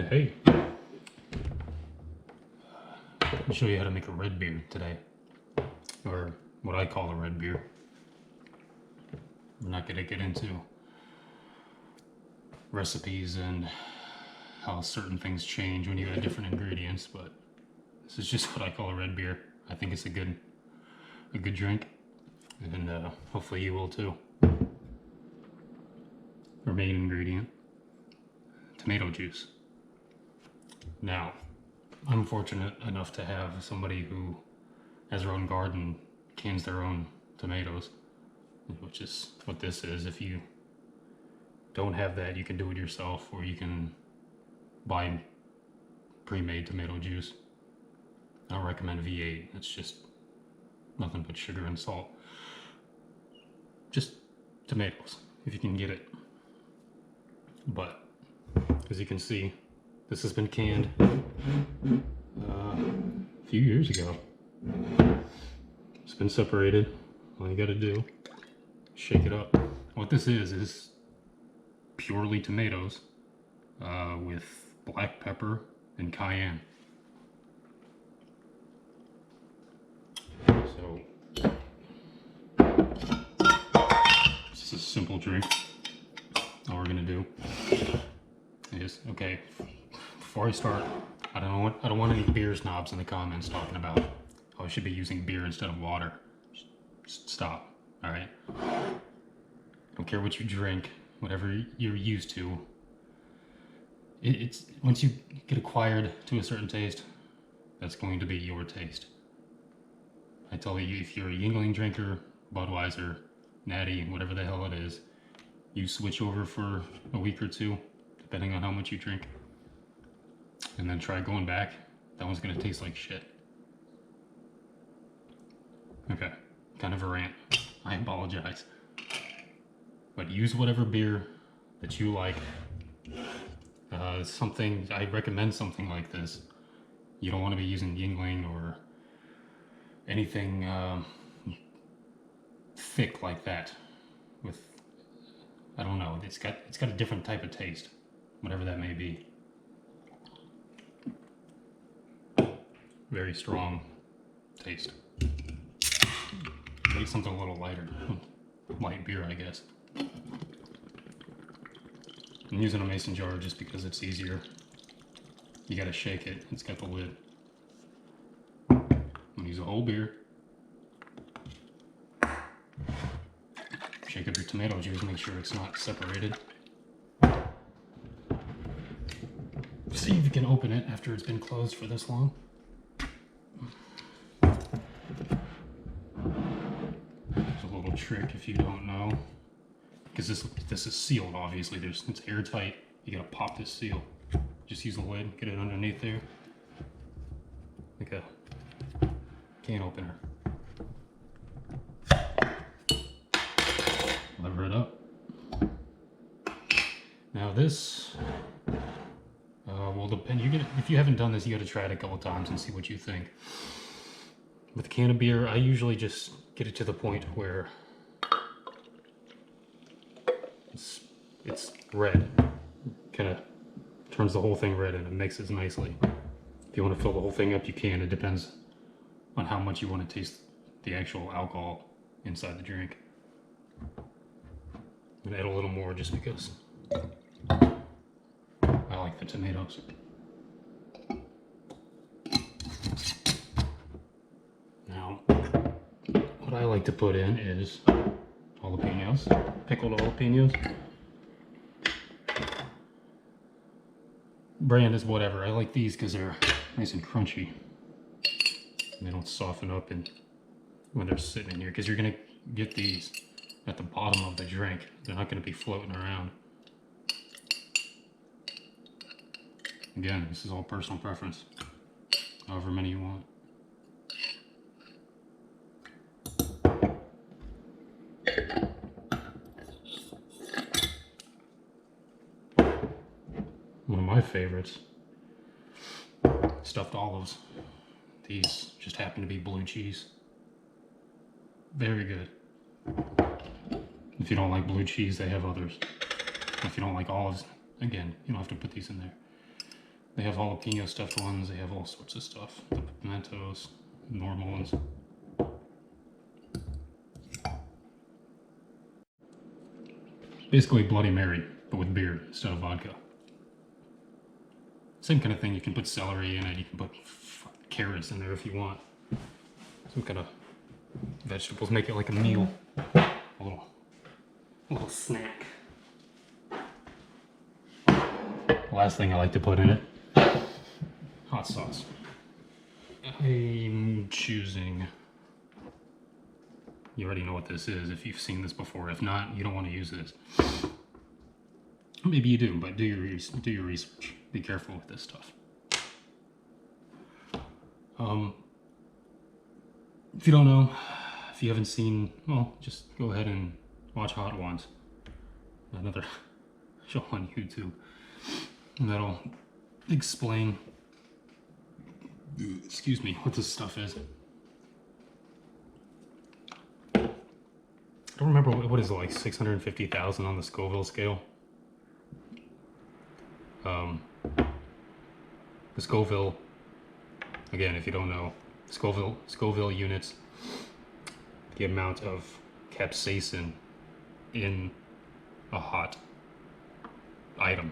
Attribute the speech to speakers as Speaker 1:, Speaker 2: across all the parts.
Speaker 1: Hey, let me show you how to make a red beer today, or what I call a red beer. I'm not going to get into recipes and how certain things change when you add different ingredients, but this is just what I call a red beer. I think it's a good drink, and hopefully you will too. Our main ingredient, tomato juice. Now, I'm fortunate enough to have somebody who has their own garden, cans their own tomatoes, which is what this is. If you don't have that, you can do it yourself, or you can buy pre-made tomato juice. I don't recommend V8. It's just nothing but sugar and salt. Just tomatoes, if you can get it. But as you can see, this has been canned a few years ago. It's been separated. All you gotta do, shake it up. What this is purely tomatoes with black pepper and cayenne. So, this is a simple drink. All we're gonna do is, okay, before I start, I don't want any beer snobs in the comments talking about how I should be using beer instead of water. Just stop, all right? Don't care what you drink, whatever you're used to. It's once you get acquired to a certain taste, that's going to be your taste. I tell you, if you're a Yuengling drinker, Budweiser, Natty, whatever the hell it is, you switch over for a week or two, depending on how much you drink, and then try going back. That one's gonna taste like shit. Okay, kind of a rant. I apologize. But use whatever beer that you like. I recommend something like this. You don't want to be using Yuengling or anything thick like that. With, I don't know, it's got a different type of taste, whatever that may be. Very strong taste. Make something a little lighter. Light beer, I guess. I'm using a mason jar just because it's easier. You gotta shake it. It's got the lid. I'm gonna use a whole beer. Shake up your tomato juice, make sure it's not separated. See if you can open it after it's been closed for this long. There's a little trick if you don't know. Because this is sealed, obviously. It's airtight. You gotta pop this seal. Just use the lid, get it underneath there. Like a can opener. Lever it up. Now this will depend. If you haven't done this, you got to try it a couple times and see what you think. With a can of beer, I usually just get it to the point where it's red. Kind of turns the whole thing red and it mixes nicely. If you want to fill the whole thing up, you can. It depends on how much you want to taste the actual alcohol inside the drink. I'm gonna add a little more just because I like the tomatoes. Now, what I like to put in is jalapenos, pickled jalapenos. Brand is whatever. I like these because they're nice and crunchy. And they don't soften up when they're sitting in here, because you're gonna get these at the bottom of the drink. They're not going to be floating around. Again, this is all personal preference. However many you want. One of my favorites, stuffed olives. These just happen to be blue cheese. Very good. If you don't like blue cheese, they have others. If you don't like olives, again, you don't have to put these in there. They have jalapeno stuffed ones. They have all sorts of stuff. The pimentos, normal ones. Basically Bloody Mary, but with beer instead of vodka. Same kind of thing. You can put celery in it. You can put carrots in there if you want. Some kind of vegetables. Make it like a meal. A little snack. Last thing I like to put in it, hot sauce. I'm choosing, you already know what this is if you've seen this before. If not, you don't want to use this. Maybe you do, but do your research. Be careful with this stuff. If you don't know, if you haven't seen, well, just go ahead and watch Hot Ones, another show on YouTube. And that'll explain, excuse me, what this stuff is. I don't remember what is it, like 650,000 on the Scoville scale. The Scoville, again, if you don't know, Scoville units, the amount of capsaicin in a hot item.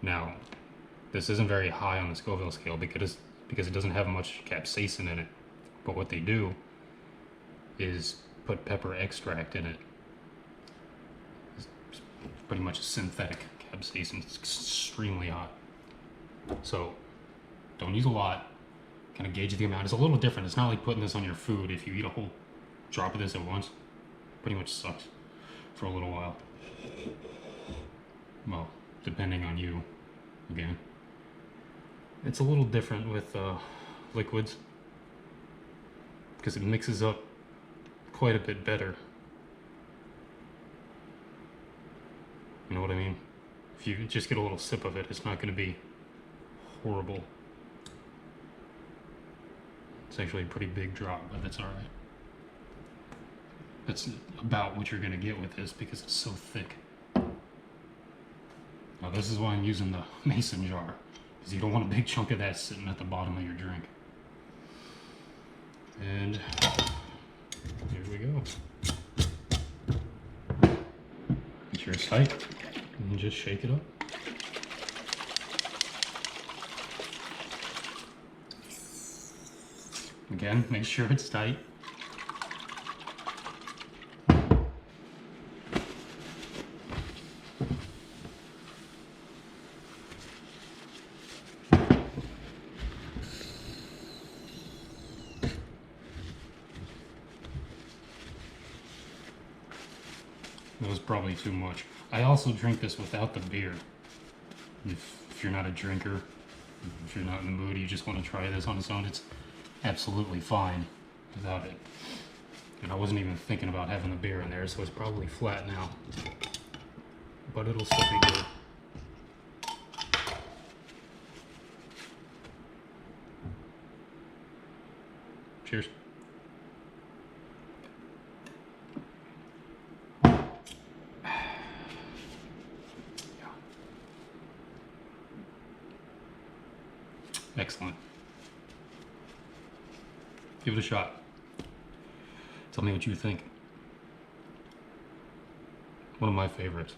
Speaker 1: Now, this isn't very high on the Scoville scale because it doesn't have much capsaicin in it. But what they do is put pepper extract in it. It's pretty much a synthetic capsaicin. It's extremely hot. So, don't use a lot. Kind of gauge the amount. It's a little different. It's not like putting this on your food. If you eat a whole drop of this at once, pretty much sucks for a little while. Well, depending on you, again. It's a little different with liquids because it mixes up quite a bit better. You know what I mean? If you just get a little sip of it, it's not going to be horrible. It's actually a pretty big drop, but that's alright. That's about what you're going to get with this because it's so thick. Now this is why I'm using the mason jar, because you don't want a big chunk of that sitting at the bottom of your drink. And here we go. Make sure it's tight, and just shake it up. Again, make sure it's tight. That was probably too much. I also drink this without the beer. If you're not a drinker, if you're not in the mood, you just want to try this on its own, it's absolutely fine without it. And I wasn't even thinking about having the beer in there, so it's probably flat now. But it'll still be good. Cheers. Excellent. Give it a shot. Tell me what you think. One of my favorites.